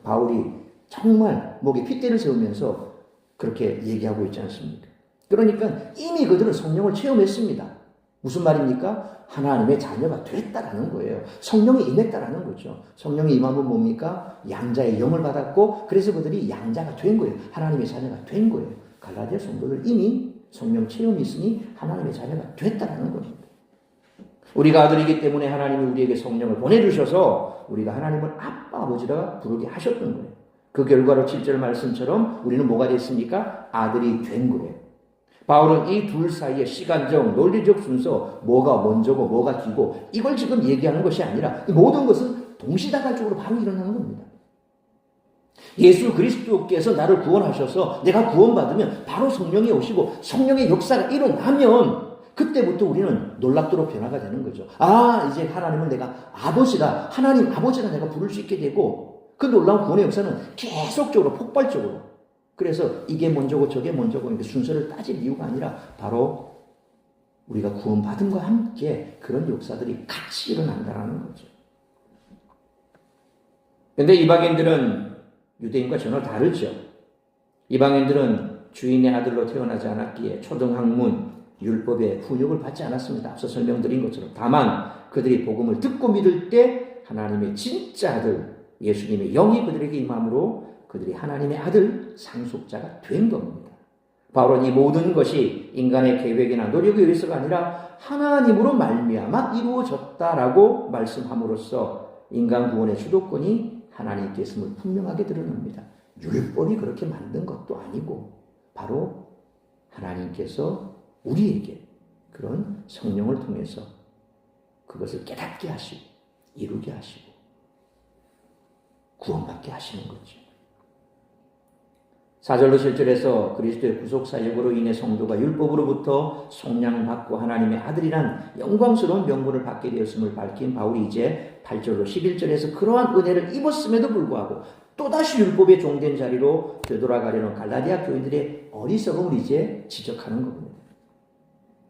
바울이 정말 목에 핏대를 세우면서 그렇게 얘기하고 있지 않습니까? 그러니까 이미 그들은 성령을 체험했습니다. 무슨 말입니까? 하나님의 자녀가 됐다라는 거예요. 성령이 임했다라는 거죠. 성령이 임하면 뭡니까? 양자의 영을 받았고 그래서 그들이 양자가 된 거예요. 하나님의 자녀가 된 거예요. 갈라디아 성도들 이미 성령 체험이 있으니 하나님의 자녀가 됐다라는 겁니다. 우리가 아들이기 때문에 하나님이 우리에게 성령을 보내주셔서 우리가 하나님을 아빠 아버지라 부르게 하셨던 거예요. 그 결과로 7절 말씀처럼 우리는 뭐가 됐습니까? 아들이 된 거예요. 바울은 이 둘 사이의 시간적, 논리적 순서, 뭐가 먼저고 뭐가 뒤고 이걸 지금 얘기하는 것이 아니라 이 모든 것은 동시다발적으로 바로 일어나는 겁니다. 예수 그리스도께서 나를 구원하셔서 내가 구원받으면 바로 성령이 오시고 성령의 역사가 일어나면 그때부터 우리는 놀랍도록 변화가 되는 거죠. 아, 이제 하나님은 내가 아버지다, 하나님 아버지라 내가 부를 수 있게 되고 그 놀라운 구원의 역사는 계속적으로 폭발적으로, 그래서 이게 먼저고 저게 먼저고 이렇게 순서를 따질 이유가 아니라 바로 우리가 구원받음과 함께 그런 역사들이 같이 일어난다는 거죠. 그런데 이방인들은 유대인과 전혀 다르죠. 이방인들은 주인의 아들로 태어나지 않았기에 초등학문, 율법의 훈육을 받지 않았습니다. 앞서 설명드린 것처럼. 다만 그들이 복음을 듣고 믿을 때 하나님의 진짜 아들 예수님의 영이 그들에게 임함으로 그들이 하나님의 아들 상속자가 된 겁니다. 바울은 이 모든 것이 인간의 계획이나 노력에 의해서가 아니라 하나님으로 말미암아 이루어졌다라고 말씀함으로써 인간 구원의 주도권이 하나님께 있음을 분명하게 드러납니다. 율법이 그렇게 만든 것도 아니고 바로 하나님께서 우리에게 그런 성령을 통해서 그것을 깨닫게 하시고 이루게 하시고 구원받게 하시는 거죠. 4절로 7절에서 그리스도의 구속사역으로 인해 성도가 율법으로부터 속량받고 하나님의 아들이란 영광스러운 명분을 받게 되었음을 밝힌 바울이 이제 8절로 11절에서 그러한 은혜를 입었음에도 불구하고 또다시 율법의 종된 자리로 되돌아가려는 갈라디아 교인들의 어리석음을 이제 지적하는 겁니다.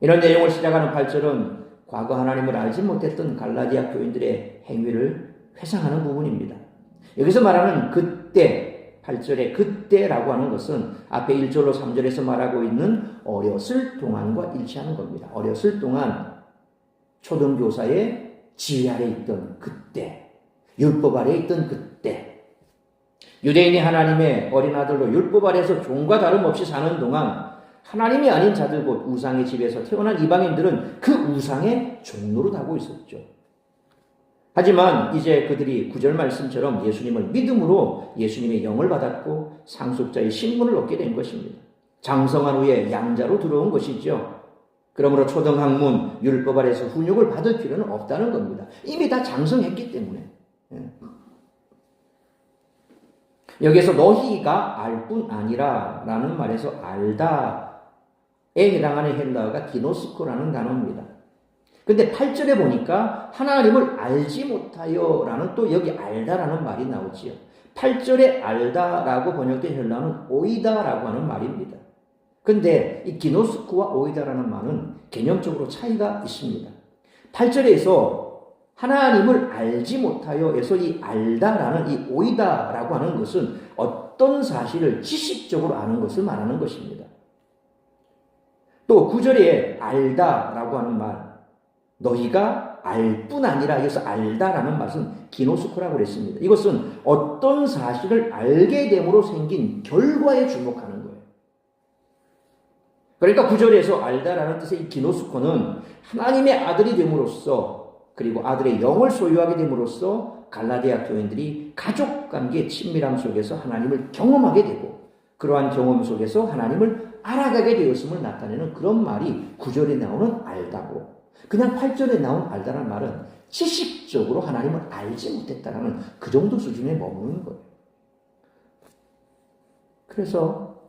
이런 내용을 시작하는 8절은 과거 하나님을 알지 못했던 갈라디아 교인들의 행위를 회상하는 부분입니다. 여기서 말하는 그때 8절에 그때라고 하는 것은 앞에 1절로 3절에서 말하고 있는 어렸을 동안과 일치하는 겁니다. 어렸을 동안 초등교사의 지휘 아래 있던 그때, 율법 아래 있던 그때, 유대인이 하나님의 어린 아들로 율법 아래에서 종과 다름없이 사는 동안 하나님이 아닌 자들 곧 우상의 집에서 태어난 이방인들은 그 우상의 종로로 하고 있었죠. 하지만 이제 그들이 9절 말씀처럼 예수님을 믿음으로 예수님의 영을 받았고 상속자의 신분을 얻게 된 것입니다. 장성한 후에 양자로 들어온 것이죠. 그러므로 초등학문 율법 아래서 훈육을 받을 필요는 없다는 겁니다. 이미 다 장성했기 때문에. 여기서 너희가 알 뿐 아니라 라는 말에서 알다에 해당하는 헬라어가 기노스코라는 단어입니다. 근데 8절에 보니까 하나님을 알지 못하여 라는 또 여기 알다라는 말이 나오지요. 8절에 알다라고 번역된 헬라어는 오이다라고 하는 말입니다. 근데 이 기노스코와 오이다라는 말은 개념적으로 차이가 있습니다. 8절에서 하나님을 알지 못하여에서 이 알다라는 이 오이다라고 하는 것은 어떤 사실을 지식적으로 아는 것을 말하는 것입니다. 또 9절에 알다라고 하는 말, 너희가 알 뿐 아니라 여기서 알다라는 말은 기노스코라고 그랬습니다. 이것은 어떤 사실을 알게 됨으로 생긴 결과에 주목하는 거예요. 그러니까 9절에서 알다라는 뜻의 이 기노스코는 하나님의 아들이 됨으로써 그리고 아들의 영을 소유하게 됨으로써 갈라디아 교인들이 가족관계의 친밀함 속에서 하나님을 경험하게 되고 그러한 경험 속에서 하나님을 알아가게 되었음을 나타내는 그런 말이 9절에 나오는 알다고, 그냥 8절에 나온 알다라는 말은 지식적으로 하나님을 알지 못했다라는 그 정도 수준에 머무는 거예요. 그래서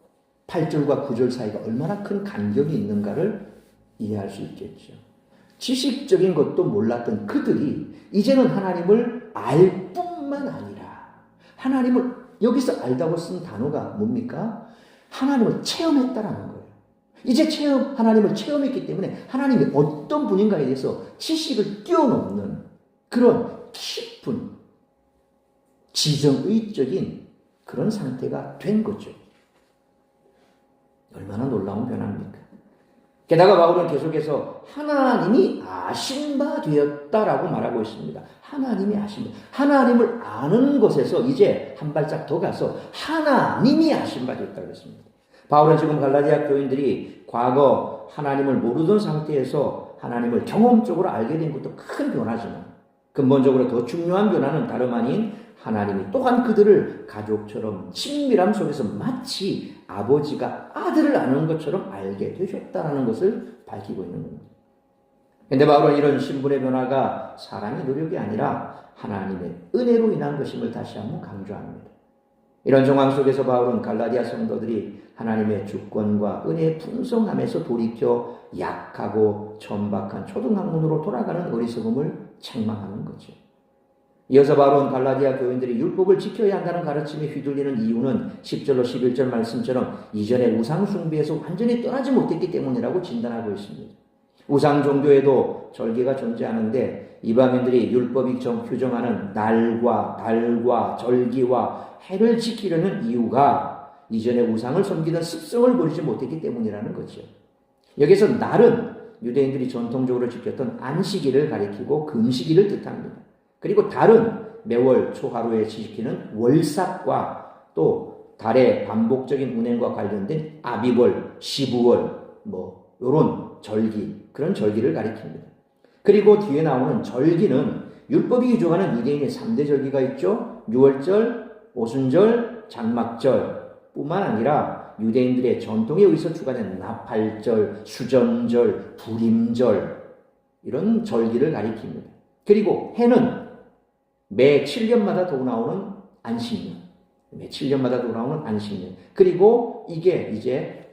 8절과 9절 사이가 얼마나 큰 간격이 있는가를 이해할 수 있겠죠. 지식적인 것도 몰랐던 그들이 이제는 하나님을 알 뿐만 아니라 하나님을 여기서 알다고 쓴 단어가 뭡니까? 하나님을 체험했다라는 거예요. 이제 하나님을 체험했기 때문에 하나님이 어떤 분인가에 대해서 지식을 뛰어넘는 그런 깊은 지정의적인 그런 상태가 된 거죠. 얼마나 놀라운 변화입니까? 게다가 바울은 계속해서 하나님이 아신 바 되었다라고 말하고 있습니다. 하나님이 아신 바. 하나님을 아는 것에서 이제 한 발짝 더 가서 하나님이 아신 바 되었다고 했습니다. 바울은 지금 갈라디아 교인들이 과거 하나님을 모르던 상태에서 하나님을 경험적으로 알게 된 것도 큰 변화지만 근본적으로 더 중요한 변화는 다름 아닌 하나님이 또한 그들을 가족처럼 친밀함 속에서 마치 아버지가 아들을 아는 것처럼 알게 되셨다는 것을 밝히고 있는 겁니다. 그런데 바울은 이런 신분의 변화가 사람의 노력이 아니라 하나님의 은혜로 인한 것임을 다시 한번 강조합니다. 이런 정황 속에서 바울은 갈라디아 성도들이 하나님의 주권과 은혜의 풍성함에서 돌이켜 약하고 천박한 초등학문으로 돌아가는 어리석음을 책망하는 거죠. 이어서 바울은 갈라디아 교인들이 율법을 지켜야 한다는 가르침에 휘둘리는 이유는 10절로 11절 말씀처럼 이전의 우상 숭배에서 완전히 떠나지 못했기 때문이라고 진단하고 있습니다. 우상 종교에도 절기가 존재하는데 이방인들이 율법이 규정하는 날과 달과 절기와 해를 지키려는 이유가 이전의 우상을 섬기던 습성을 버리지 못했기 때문이라는 거죠. 여기서 날은 유대인들이 전통적으로 지켰던 안식일을 가리키고 금식일을 뜻합니다. 그리고 달은 매월 초하루에 지키는 월삭과 또 달의 반복적인 운행과 관련된 아비월, 시부월, 요런 절기, 그런 절기를 가리킵니다. 그리고 뒤에 나오는 절기는 율법이 규정하는 유대인의 3대 절기가 있죠. 유월절, 오순절, 장막절 뿐만 아니라 유대인들의 전통에 의해서 추가된 나팔절, 수전절, 불임절 이런 절기를 가리킵니다. 그리고 해는 매 7년마다 돌아오는 안식년. 매 7년마다 돌아오는 안식년. 그리고 이게 이제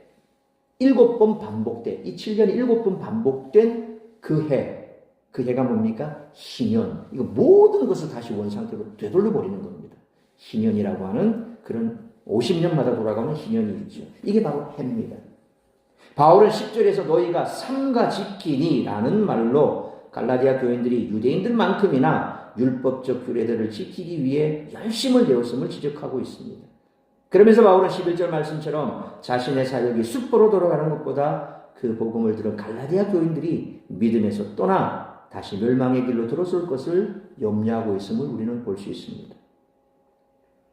7번 반복된, 이 7년이 7번 반복된 그 해. 그 해가 뭡니까? 희년. 이거 모든 것을 다시 원상태로 되돌려 버리는 겁니다. 희년이라고 하는 그런 50년마다 돌아가는 희년이 있죠. 이게 바로 해입니다. 바울은 10절에서 너희가 삼가 지키니 라는 말로 갈라디아 교인들이 유대인들만큼이나 율법적 규례들을 지키기 위해 열심을 내었음을 지적하고 있습니다. 그러면서 바울은 11절 말씀처럼 자신의 사역이 숫보로 돌아가는 것보다 그 복음을 들은 갈라디아 교인들이 믿음에서 떠나 다시 멸망의 길로 들어설 것을 염려하고 있음을 우리는 볼 수 있습니다.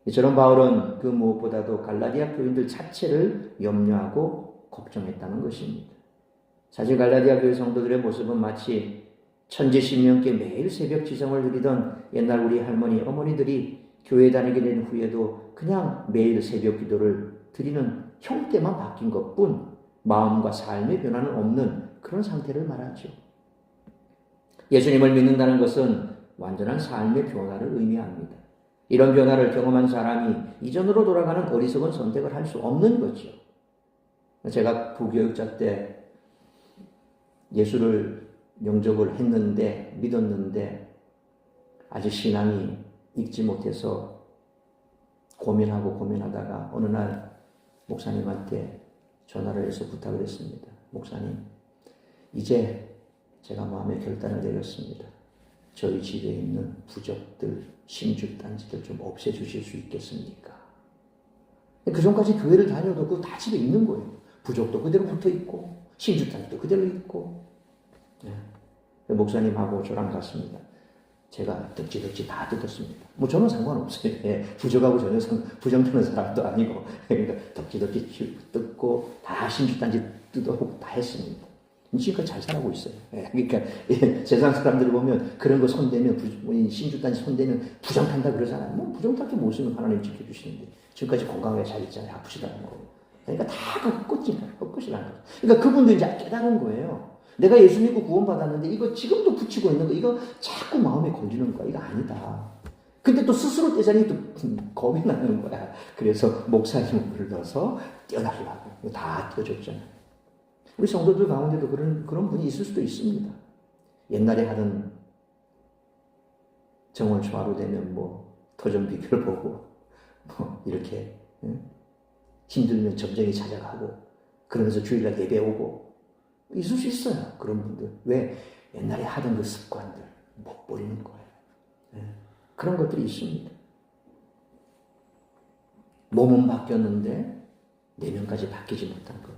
이처럼 바울은 그 무엇보다도 갈라디아 교인들 자체를 염려하고 걱정했다는 것입니다. 사실 갈라디아 교회 성도들의 모습은 마치 천지신명께 매일 새벽 지성을 드리던 옛날 우리 할머니, 어머니들이 교회 다니게 된 후에도 그냥 매일 새벽 기도를 드리는 형태만 바뀐 것뿐 마음과 삶의 변화는 없는 그런 상태를 말하죠. 예수님을 믿는다는 것은 완전한 삶의 변화를 의미합니다. 이런 변화를 경험한 사람이 이전으로 돌아가는 어리석은 선택을 할 수 없는 거죠. 제가 부교육자 때 예수를 영접을 했는데, 믿었는데 아직 신앙이 익지 못해서 고민하다가 어느 날 목사님한테 전화를 해서 부탁을 했습니다. 목사님, 이제 제가 마음의 결단을 내렸습니다. 저희 집에 있는 부적들, 신주단지들 좀 없애주실 수 있겠습니까? 그 전까지 교회를 다녀도 그거 다 집에 있는 거예요. 부적도 그대로 붙어 있고 신주단지도 그대로 있고. 목사님하고 저랑 갔습니다. 제가 덕지덕지 다 뜯었습니다. 뭐 저는 상관없어요. 부적하고 전혀 부정되는 사람도 아니고, 그러니까 덕지덕지 뜯고 다 신주단지 뜯어보고 다 했습니다. 지금까지 잘 살아가고 있어요. 그러니까 세상 사람들 보면 그런 거 손대면 신주단지 손대면 부정탄다 그러잖아요. 뭐 부정탈 게 무엇이면 하나님 지켜주시는데 지금까지 건강하게 잘 있잖아요. 아프지도 않고. 그러니까 다 헛것이라는 거죠. 그러니까 그분도 이제 깨달은 거예요. 내가 예수 믿고 구원받았는데 이거 지금도 붙이고 있는 거, 이거 자꾸 마음에 걸리는 거야. 이거 아니다. 근데 또 스스로 떼자니 또 겁이 나는 거야. 그래서 목사님을 불러서 떼어달라고. 다 떼어줬잖아요. 우리 성도들 가운데도 그런 분이 있을 수도 있습니다. 옛날에 하던 정월 초하루 되면 터전 비결 보고 이렇게 힘들면 점쟁이 찾아가고 그러면서 주일날 예배 오고 있을 수 있어요. 그런 분들. 왜? 옛날에 하던 그 습관들 못 버리는 거예요. 그런 것들이 있습니다. 몸은 바뀌었는데 내면까지 바뀌지 못한 것.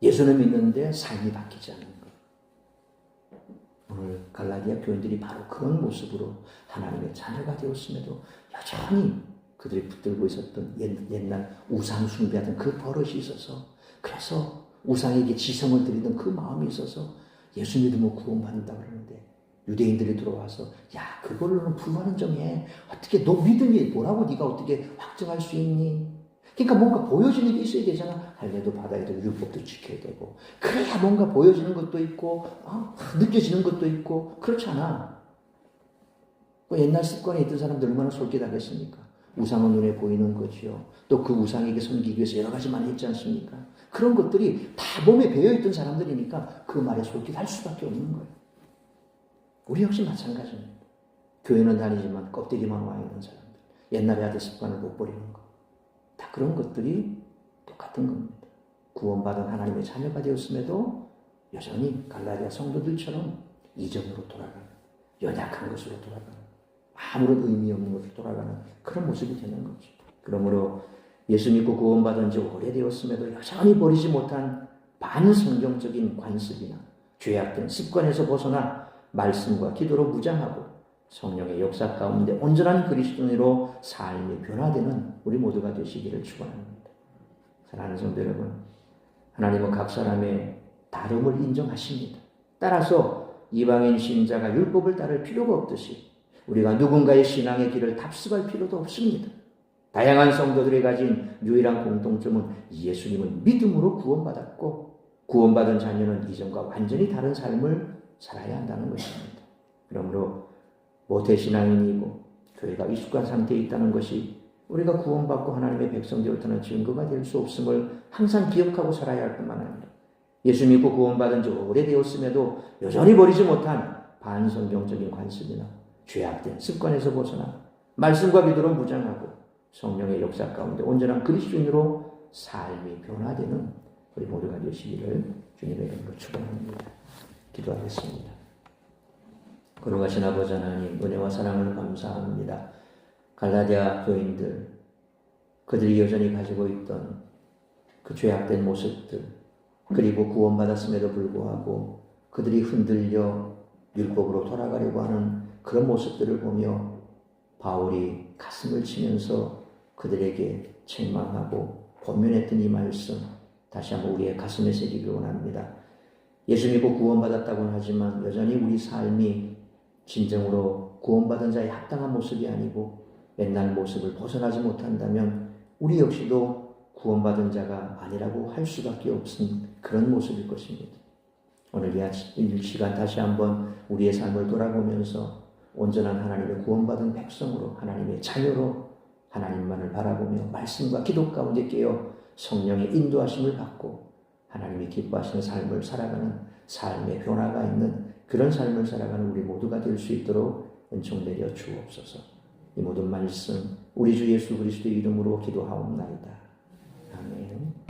예수는 믿는데 삶이 바뀌지 않는 것. 오늘 갈라디아 교인들이 바로 그런 모습으로 하나님의 자녀가 되었음에도 여전히 그들이 붙들고 있었던 옛날 우상 숭배하던 그 버릇이 있어서, 그래서 우상에게 지성을 드리던 그 마음이 있어서 예수 믿으면 구원받는다 그러는데 유대인들이 들어와서 야, 그걸로는 불가능정해. 어떻게 너 믿음이 뭐라고 네가 어떻게 확증할 수 있니? 그러니까 뭔가 보여지는 게 있어야 되잖아. 할례도 받아야 되고 율법도 지켜야 되고, 그래야 뭔가 보여지는 것도 있고 느껴지는 것도 있고 그렇잖아. 옛날 습관에 있던 사람들 얼마나 솔깃하겠습니까? 우상은 눈에 보이는 거지요. 또 그 우상에게 섬기기 위해서 여러 가지 많이 했지 않습니까? 그런 것들이 다 몸에 배어있던 사람들이니까 그 말에 솔깃할 수밖에 없는 거예요. 우리 역시 마찬가지입니다. 교회는 다니지만 껍데기만 와 있는 사람들, 옛날에 하던 습관을 못 버리는 거, 다 그런 것들이 똑같은 겁니다. 구원받은 하나님의 자녀가 되었음에도 여전히 갈라디아 성도들처럼 이전으로 돌아가는, 연약한 것으로 돌아가는, 아무런 의미 없는 것으로 돌아가는 그런 모습이 되는 거죠. 그러므로 예수 믿고 구원받은 지 오래되었음에도 여전히 버리지 못한 반성경적인 관습이나 죄악된 습관에서 벗어나 말씀과 기도로 무장하고 성령의 역사 가운데 온전한 그리스도인으로 삶이 변화되는 우리 모두가 되시기를 축원합니다. 사랑하는 성도 여러분, 하나님은 각 사람의 다름을 인정하십니다. 따라서 이방인 신자가 율법을 따를 필요가 없듯이 우리가 누군가의 신앙의 길을 답습할 필요도 없습니다. 다양한 성도들이 가진 유일한 공통점은 예수님은 믿음으로 구원받았고, 구원받은 자녀는 이전과 완전히 다른 삶을 살아야 한다는 것입니다. 그러므로 모태신앙인이고 교회가 익숙한 상태에 있다는 것이 우리가 구원받고 하나님의 백성 되었다는 증거가 될 수 없음을 항상 기억하고 살아야 할 뿐만 아니라, 예수 믿고 구원받은 지 오래되었음에도 여전히 버리지 못한 반성경적인 관습이나 죄악된 습관에서 벗어나 말씀과 기도로 무장하고 성령의 역사 가운데 온전한 그리스도인으로 삶이 변화되는 우리 모두가 되시기를 주님의 이름으로 축원합니다. 기도하겠습니다. 거룩하신 아버지 하나님, 은혜와 사랑을 감사합니다. 갈라디아 교인들, 그들이 여전히 가지고 있던 그 죄악된 모습들, 그리고 구원받았음에도 불구하고 그들이 흔들려 율법으로 돌아가려고 하는 그런 모습들을 보며 바울이 가슴을 치면서 그들에게 책망하고 권면했던 이 말씀, 다시 한번 우리의 가슴에 새기길 원합니다. 예수 믿고 구원받았다고는 하지만 여전히 우리 삶이 진정으로 구원받은 자의 합당한 모습이 아니고 옛날 모습을 벗어나지 못한다면 우리 역시도 구원받은 자가 아니라고 할 수밖에 없는 그런 모습일 것입니다. 오늘 이 시간 다시 한번 우리의 삶을 돌아보면서 온전한 하나님의 구원받은 백성으로, 하나님의 자녀로 하나님만을 바라보며 말씀과 기도 가운데 깨어 성령의 인도하심을 받고 하나님이 기뻐하시는 삶을 살아가는, 삶의 변화가 있는 그런 삶을 살아가는 우리 모두가 될 수 있도록 은총 내려 주옵소서. 이 모든 말씀 우리 주 예수 그리스도의 이름으로 기도하옵나이다. 아멘.